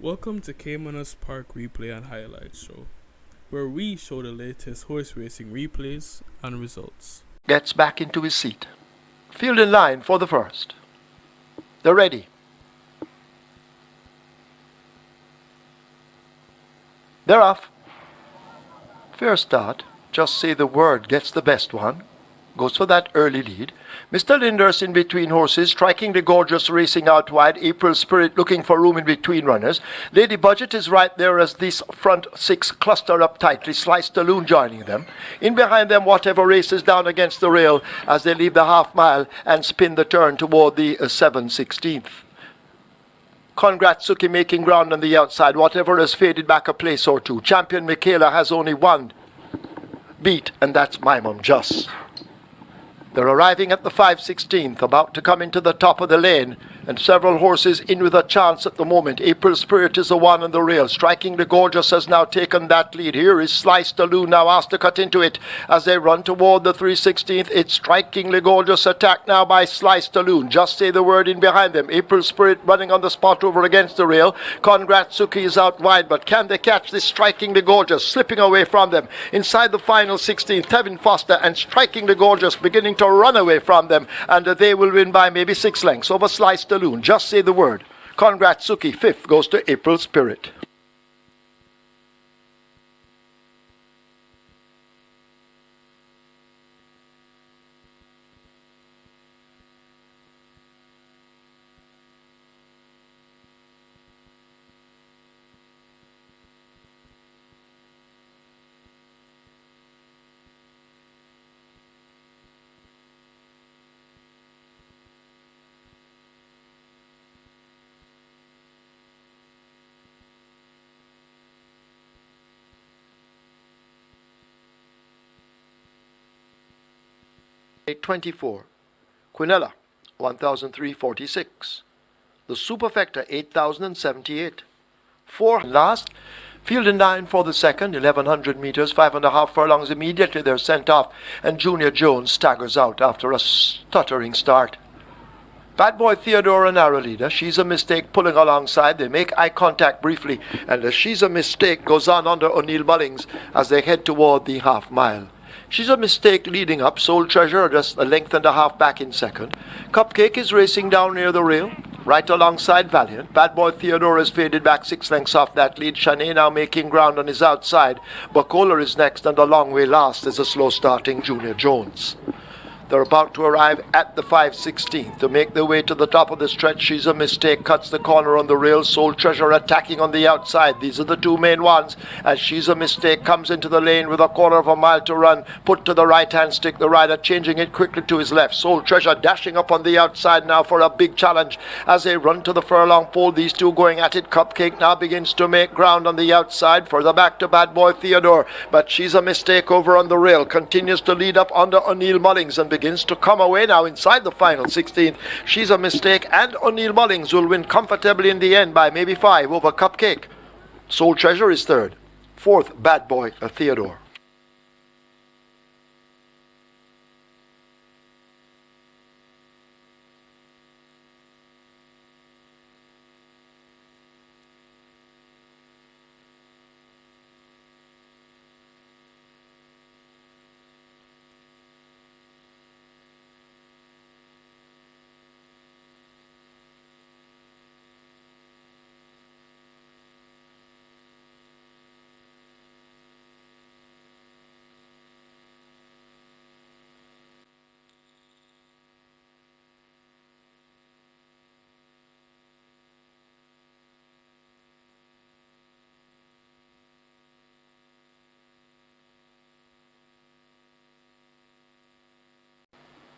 Welcome to Caymanas Park Replay and Highlights Show, where we show the latest horse racing replays and results. Gets back into his seat. Field in line for the first. They're ready. They're off. Fair start. Just say the word gets the best one. Goes for that early lead. Mr. Linders in between horses, striking the gorgeous, racing out wide. April Spirit looking for room in between runners. Lady Budget is right there as these front six cluster up tightly. Slice the Loon joining them. In behind them, Whatever races down against the rail as they leave the half mile and spin the turn toward the 7/16th. Kongratsuki making ground on the outside. Whatever has faded back a place or two. Champion Michaela has only one beat, and that's My Mum Just. They're arriving at the 5/16th, about to come into the top of the lane, and several horses in with a chance at the moment. April Spirit is the one on the rail. Striking the Gorgeous has now taken that lead. Here is Slice the Loon now asked to cut into it as they run toward the 3/16th. It's Strikingly Gorgeous attacked now by Slice the Loon. Just say the word in behind them. April Spirit running on the spot over against the rail. Kongratsuki is out wide, but can they catch this Strikingly Gorgeous? Slipping away from them. Inside the final 16th, Tevin Foster and Strikingly Gorgeous beginning to run away from them, and they will win by maybe 6 lengths over Slice the Loon. Just say the word. Kongratsuki. Fifth goes to April Spirit. $824. Quinella, 1,346. The Superfecta, 8,078. 4 last. Field in line for the second, 1,100 meters, 5.5 furlongs. Immediately they're sent off, and Junior Jones staggers out after a stuttering start. Bad Boy Theodore, a narrow leader. She's a mistake pulling alongside. They make eye contact briefly, and the She's a Mistake goes on under O'Neill Mullings as they head toward the half mile. She's a Mistake leading up. Soul Treasure just a length and a half back in second. Cupcake is racing down near the rail, right alongside Valiant. Bad Boy Theodore has faded back 6 lengths off that lead. Shanae now making ground on his outside. Bacola is next, and a long way last is a slow starting Junior Jones. They're about to arrive at the 5/16th to make their way to the top of the stretch. She's a Mistake cuts the corner on the rail. Soul Treasure attacking on the outside. These are the two main ones as She's a Mistake comes into the lane with a quarter of a mile to run. Put to the right hand stick. The rider changing it quickly to his left. Soul Treasure dashing up on the outside now for a big challenge as they run to the furlong pole. These two going at it. Cupcake now begins to make ground on the outside. Further back to Bad Boy Theodore, but She's a Mistake over on the rail continues to lead up under O'Neill Mullings and begins to come away now inside the final 16th. She's a Mistake and O'Neill Mullings will win comfortably in the end by maybe 5 over Cupcake. Soul Treasure is third. Fourth, Bad Boy Theodore.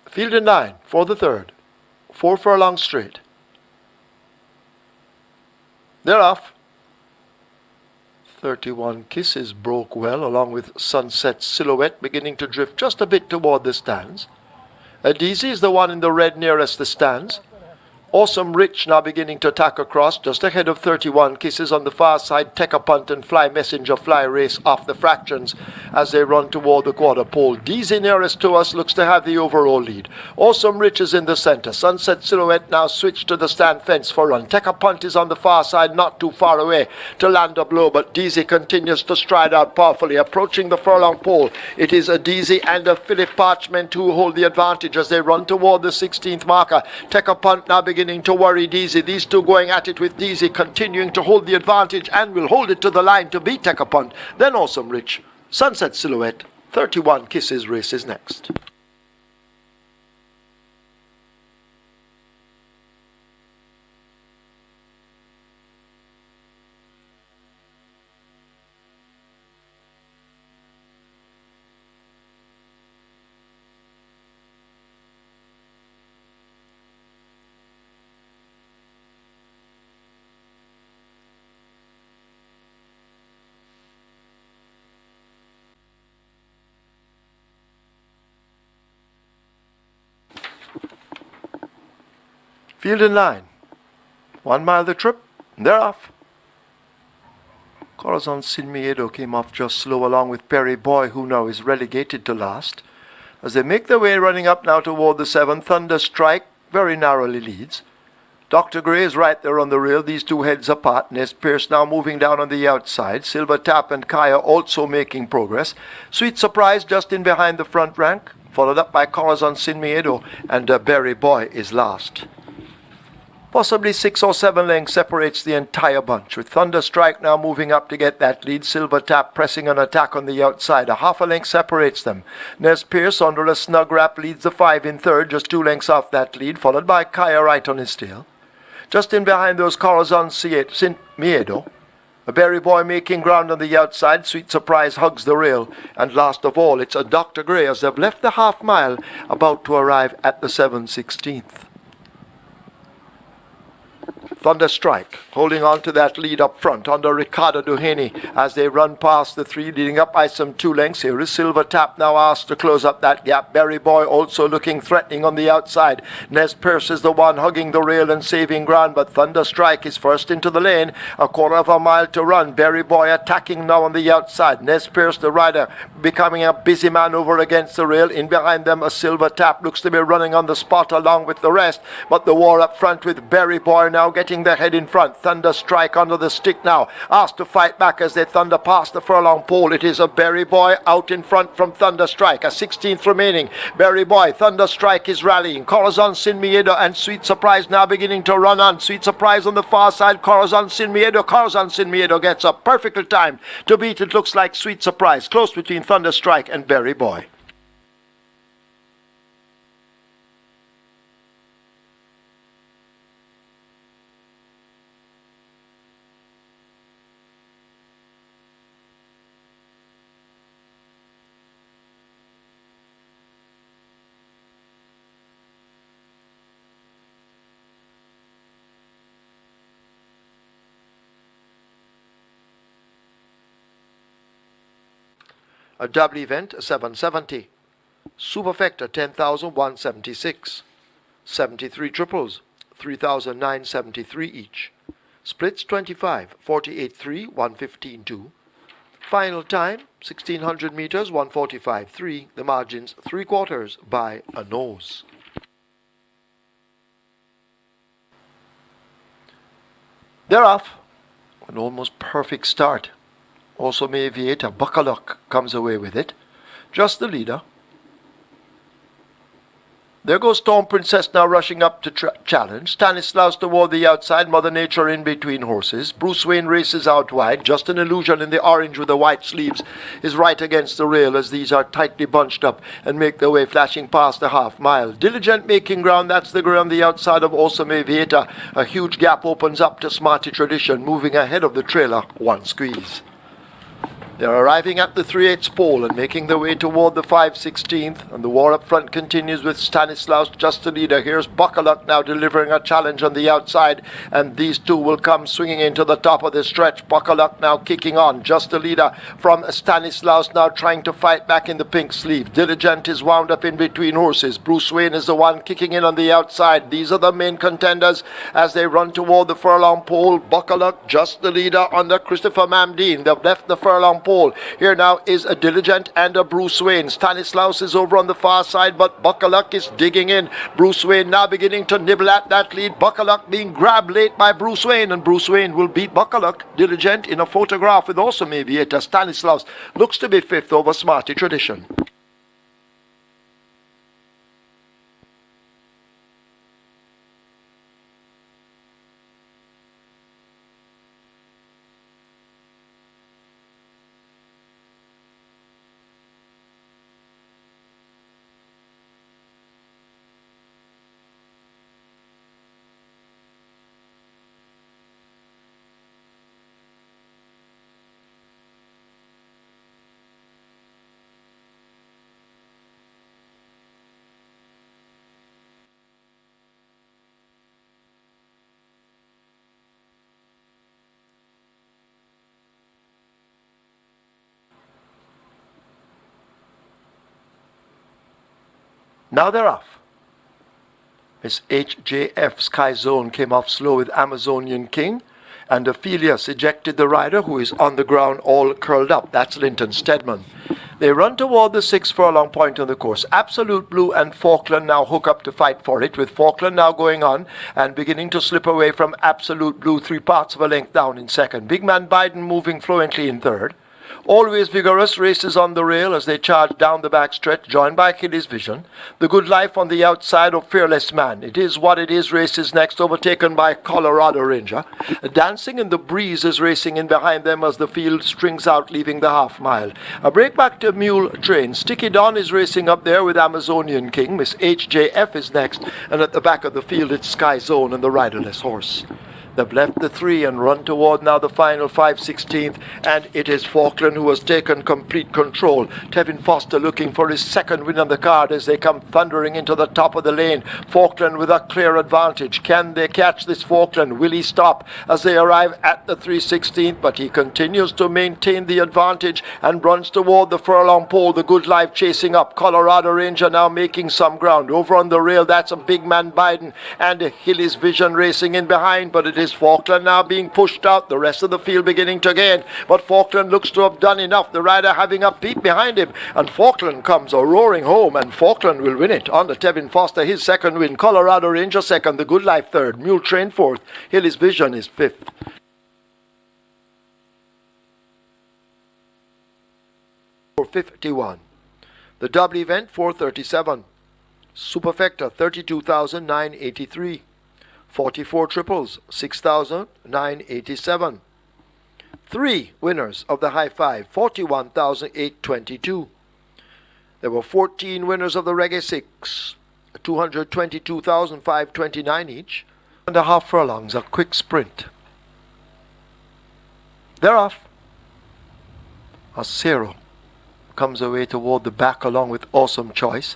Field in line for the third. 4 furlongs straight. They're off. 31 Kisses broke well, along with Sunset Silhouette beginning to drift just a bit toward the stands. Adizi is the one in the red nearest the stands. Awesome Rich now beginning to attack across, just ahead of 31 Kisses on the far side. Take a Punt and Fly Messenger Fly race off the fractions as they run toward the quarter pole. Deezy nearest to us looks to have the overall lead. Awesome Rich is in the center. Sunset Silhouette now switched to the stand fence for run. Take a Punt is on the far side, not too far away to land a blow, but Deezy continues to stride out powerfully, approaching the furlong pole. It is a Deezy and a Philip Parchment who hold the advantage as they run toward the 16th marker. Take a Punt now beginning to worry Deezy. These two going at it with Deezy, continuing to hold the advantage and will hold it to the line to beat Take a Punt. Then Awesome Rich. Sunset Silhouette. 31 Kisses race is next. Field in line. 1 mile the trip. They're off. Corazon Sin Miedo came off just slow along with Perry Boy, who now is relegated to last. As they make their way running up now toward the 7th, Thunder Strike very narrowly leads. Dr. Gray is right there on the rail, these two heads apart. Nez Pierce now moving down on the outside. Silver Tap and Kaya also making progress. Sweet Surprise just in behind the front rank, followed up by Corazon Sin Miedo, and Berry Boy is last. Possibly 6 or 7 lengths separates the entire bunch, with Thunder Strike now moving up to get that lead. Silver Tap pressing an attack on the outside. A half a length separates them. Nez Pierce under a snug wrap leads the 5 in third, just 2 lengths off that lead, followed by Kaya right on his tail. Just in behind those Corazon Sin Miedo. A Berry Boy making ground on the outside. Sweet Surprise hugs the rail. And last of all, it's a Dr. Gray as they've left the half mile, about to arrive at the 7/16. Thunder Strike holding on to that lead up front under Ricardo Duhaney as they run past the 3, leading up by some 2 lengths. Here is Silver Tap now asked to close up that gap. Berry Boy also looking threatening on the outside. Nez Pierce is the one hugging the rail and saving ground, but Thunder Strike is first into the lane. A quarter of a mile to run. Berry Boy attacking now on the outside. Nez Pierce, the rider, becoming a busy man over against the rail. In behind them, a Silver Tap looks to be running on the spot along with the rest, but the war up front with Berry Boy now getting the head in front. Thunder Strike under the stick now, asked to fight back as they thunder past the furlong pole. It is a Berry Boy out in front from Thunder Strike. A 16th remaining. Berry Boy, Thunder Strike is rallying. Corazon Sin Miedo and Sweet Surprise now beginning to run on. Sweet Surprise on the far side. Corazon Sin Miedo. Corazon Sin Miedo gets a perfect time to beat, it looks like, Sweet Surprise. Close between Thunder Strike and Berry Boy. A double event, 770. Superfecta, 10,176. 73 triples, 3,973 each. Splits, 25, 48.3, 115.2. Final time, 1,600 meters, 145.3. The margins, 3/4 by a nose. They're off. An almost perfect start. Also Aviator, Buckaluk comes away with it. Just the leader. There goes Storm Princess now rushing up to challenge. Stanislaus toward the outside, Mother Nature in between horses. Bruce Wayne races out wide. Just an Illusion in the orange with the white sleeves is right against the rail as these are tightly bunched up and make their way flashing past the half mile. Diligent making ground, that's the grey on the outside of Awesome Aviator. A huge gap opens up to Smarty Tradition, moving ahead of the trailer, 1 squeeze. They're arriving at the 3/8 pole and making their way toward the 5/16th, and the war up front continues with Stanislaus just the leader. Here's Buckaluk now delivering a challenge on the outside, and these two will come swinging into the top of the stretch. Buckaluk now kicking on, just the leader from Stanislaus now trying to fight back in the pink sleeve. Diligent is wound up in between horses. Bruce Wayne is the one kicking in on the outside. These are the main contenders as they run toward the furlong pole. Buckaluk just the leader under Christopher Mamdine. They've left the furlong pole. Here now is a Diligent and a Bruce Wayne. Stanislaus is over on the far side, but Buckaluk is digging in. Bruce Wayne now beginning to nibble at that lead. Buckaluk being grabbed late by Bruce Wayne, and Bruce Wayne will beat Buckaluk. Diligent in a photograph with awesome aviator. Stanislaus looks to be fifth over Smarty Tradition. Now they're off. Miss HJF Sky Zone came off slow with Amazonian King, and Ophelius ejected the rider, who is on the ground all curled up. That's Linton Stedman. They run toward the 6 furlong point on the course. Absolute Blue and Falkland now hook up to fight for it, with Falkland now going on and beginning to slip away from Absolute Blue 3 parts of a length down in second. Big Man Biden moving fluently in third. Always Vigorous races on the rail as they charge down the back stretch, joined by Achilles Vision. The Good Life on the outside of Fearless Man. It Is What It Is races next, overtaken by Colorado Ranger. Dancing in the Breeze is racing in behind them as the field strings out, leaving the half mile. A break back to Mule Train. Sticky Dawn is racing up there with Amazonian King. Miss HJF is next, and at the back of the field it's Sky Zone and the riderless horse. They've left the 3 and run toward now the final 5/16th, and it is Falkland who has taken complete control. Tevin Foster looking for his second win on the card as they come thundering into the top of the lane. Falkland with a clear advantage. Can they catch this Falkland? Will he stop as they arrive at the 3/16th? But he continues to maintain the advantage and runs toward the furlong pole. The Good Life chasing up. Colorado Ranger now making some ground. Over on the rail, that's a Big Man Biden and Achilles Vision racing in behind, but it is Falkland now being pushed out. The rest of the field beginning to gain, but Falkland looks to have done enough. The rider having a peep behind him, and Falkland comes a roaring home, and Falkland will win it under Tevin Foster, his second win. Colorado Ranger second, the Good Life third, Mule Train fourth, Hilly's Vision is fifth. For 51, the double event 437, Superfecta 32,983. 44 triples, 6,987. 3 winners of the high five, 41,822. There were 14 winners of the Reggae 6, 222,529 each. And a half furlongs, a quick sprint. They're off. Acero comes away toward the back along with Awesome Choice.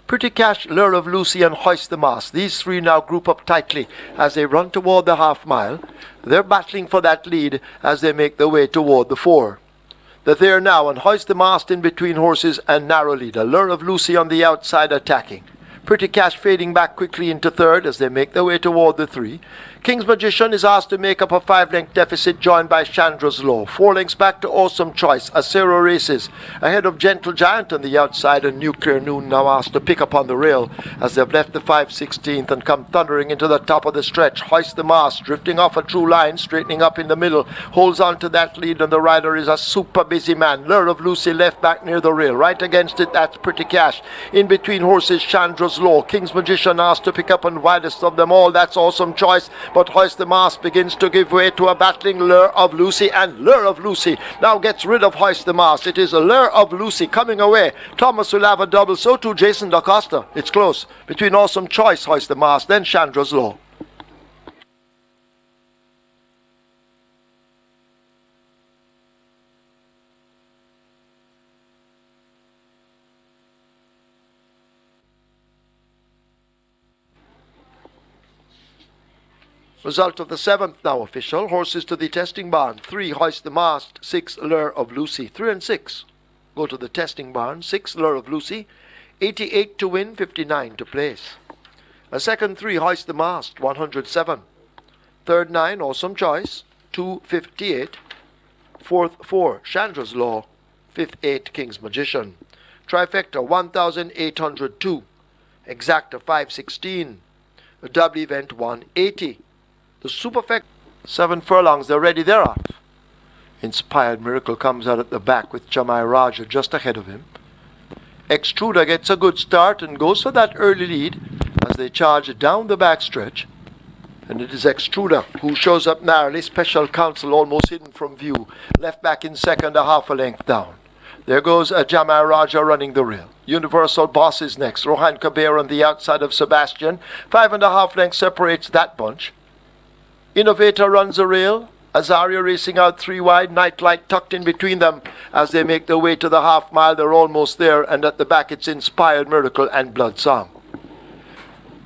Pretty Cash, Lure of Lucy, and Hoist the Mast. These 3 now group up tightly as they run toward the half mile. They're battling for that lead as they make their way toward the 4. They're there now, and Hoist the Mast in between horses and narrow leader. Lure of Lucy on the outside attacking. Pretty Cash fading back quickly into third as they make their way toward the 3. King's Magician is asked to make up a 5-length deficit, joined by Chandra's Law. 4 lengths back to Awesome Choice. Acero races ahead of Gentle Giant on the outside, and Nuclear Noon now asked to pick up on the rail as they've left the 5/16th and come thundering into the top of the stretch. Hoist the Mast drifting off a true line, straightening up in the middle, holds on to that lead, and the rider is a super busy man. Lure of Lucy left back near the rail. Right against it, that's Pretty Cash. In between horses, Chandra's Law. King's Magician asked to pick up, and widest of them all, that's Awesome Choice. But Hoist the Mast begins to give way to a battling Lure of Lucy, and Lure of Lucy now gets rid of Hoist the Mast. It is a Lure of Lucy coming away. Thomas will have a double, so too Jason DaCosta. It's close between Awesome Choice, Hoist the Mast, then Chandra's Law. Result of the 7th now official. Horses to the testing barn. 3, Hoist the Mast. 6, Lure of Lucy. 3 and 6 go to the testing barn. 6, Lure of Lucy. 88 to win, 59 to place. A second 3, Hoist the Mast. 107. Third 9, Awesome Choice. 258. Fourth 4, Chandra's Law. Fifth 8, King's Magician. Trifecta 1802. Exacta 516. A double event 180. The superfecta 7 furlongs, they're ready, they're off. Inspired Miracle comes out at the back with Jamai Raja just ahead of him. Extruder gets a good start and goes for that early lead as they charge down the backstretch. And it is Extruder who shows up narrowly. Special Counsel almost hidden from view. Left back in second, a half a length down. There goes Jamai Raja running the rail. Universal Boss is next. Rohan Kabir on the outside of Sebastian. 5.5 lengths separates that bunch. Innovator runs the rail. Azaria racing out 3 wide. Nightlight tucked in between them as they make their way to the half mile. They're almost there. And at the back it's Inspired Miracle and Blood Song.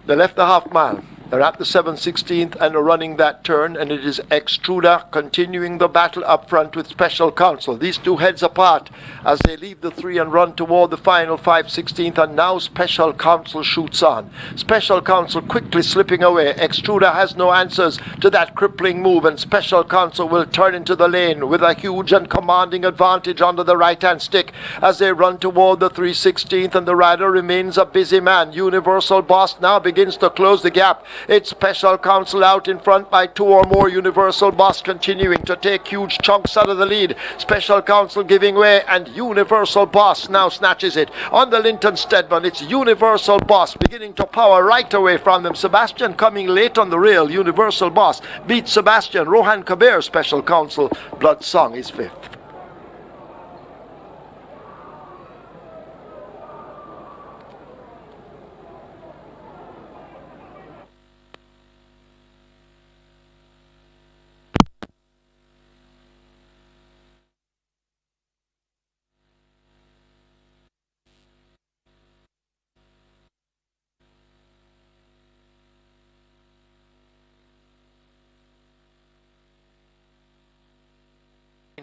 They left the half mile. They're at the 7/16th and are running that turn, and it is Extruder continuing the battle up front with Special Counsel. These two heads apart as they leave the 3 and run toward the final 5/16th, and now Special Counsel shoots on. Special Counsel quickly slipping away. Extruder has no answers to that crippling move, and Special Counsel will turn into the lane with a huge and commanding advantage under the right-hand stick as they run toward the 3/16th, and the rider remains a busy man. Universal Boss now begins to close the gap. It's Special Counsel out in front by 2 or more. Universal Boss continuing to take huge chunks out of the lead. Special Counsel giving way, and Universal Boss now snatches it. On the Linton Stedman, it's Universal Boss beginning to power right away from them. Sebastian coming late on the rail. Universal Boss beats Sebastian. Rohan Kabir, Special Counsel. Blood Song is 5th.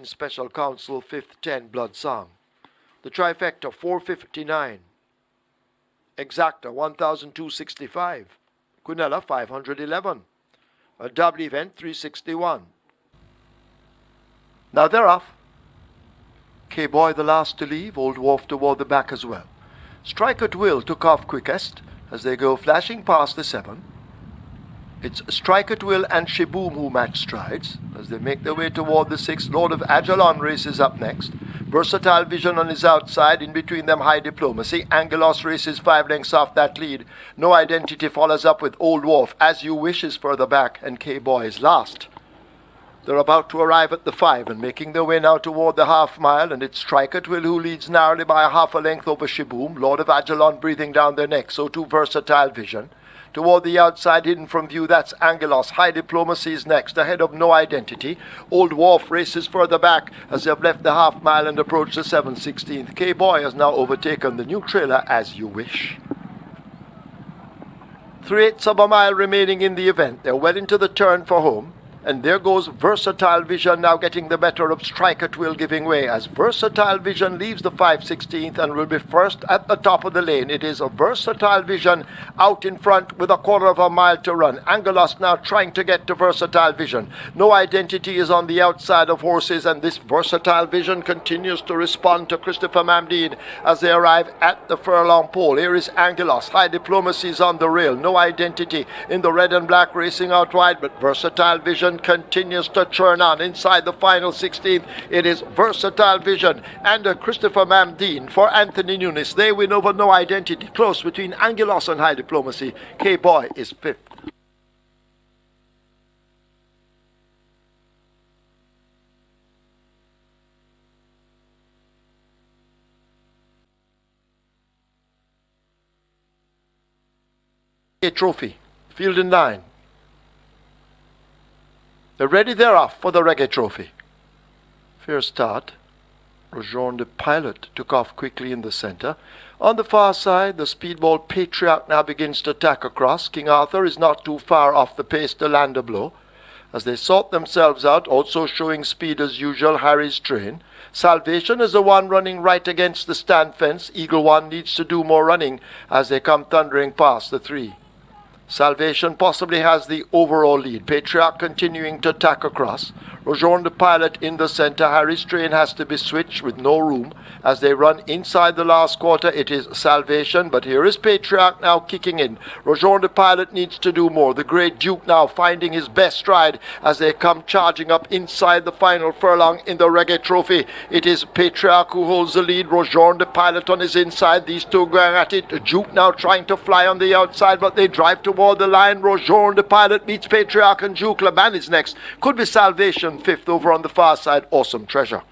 Special Counsel 5th 10 Blood Song. The trifecta 459. Exacta 1265. Quinella 511. A double event 361. Now they're off. K-Boy the last to leave, Old Dwarf toward the back as well. Strike at Will took off quickest as they go flashing past the 7. It's Strike at Will and Shiboom who match strides as they make their way toward the 6. Lord of Ajalon races up next. Versatile Vision on his outside, in between them High Diplomacy. Angelos races 5 lengths off that lead. No Identity follows up with Old Dwarf. As You Wish is further back, and K-Boy is last. They're about to arrive at the 5 and making their way now toward the half mile, and it's Strike at Will who leads narrowly by a half a length over Shiboom. Lord of Ajalon breathing down their neck, so too Versatile Vision. Toward the outside, hidden from view, that's Angelos. High Diplomacy is next, ahead of No Identity. Old Dwarf races further back as they've left the half mile and approach the 7/16th. K-Boy has now overtaken the new trailer, As You Wish. 3/8 of a mile remaining in the event. They're well into the turn for home. And there goes Versatile Vision now getting the better of Strike at Will, giving way as Versatile Vision leaves the 5/16th and will be first at the top of the lane. It is a Versatile Vision out in front with a quarter of a mile to run. Angelos now trying to get to Versatile Vision. No Identity is on the outside of horses, and this Versatile Vision continues to respond to Christopher Mamdeen as they arrive at the furlong pole. Here is Angelos. High Diplomacy is on the rail. No Identity in the red and black racing out wide, but Versatile Vision continues to churn on inside the final 16th. It is Versatile Vision and Christopher Mamdeen for Anthony Nunes. They win over No Identity. Close between Angelos and High Diplomacy. K-Boy is 5th. Trophy. Field in line. They're ready, they're off for the Reggae Trophy. Fair start. Rojon the pilot took off quickly in the center. On the far side, the speedball Patriarch now begins to tack across. King Arthur is not too far off the pace to land a blow. As they sort themselves out, also showing speed as usual, Harry's train. Salvation is the one running right against the stand fence. Eagle One needs to do more running as they come thundering past the three. Salvation possibly has the overall lead. Patriarch continuing to tack across. Rojon the pilot in the center. Harry's train has to be switched with no room. As they run inside the last quarter, it is Salvation, but here is Patriarch now kicking in. Rojon the pilot needs to do more. The great Duke now finding his best stride as they come charging up inside the final furlong in the Reggae Trophy. It is Patriarch who holds the lead. Rojon the pilot on his inside. These two going at it. Duke now trying to fly on the outside, but they drive toward the line. Rojon the pilot meets Patriarch and Duke. Laban is next. Could be Salvation fifth over on the far side. Awesome Treasure.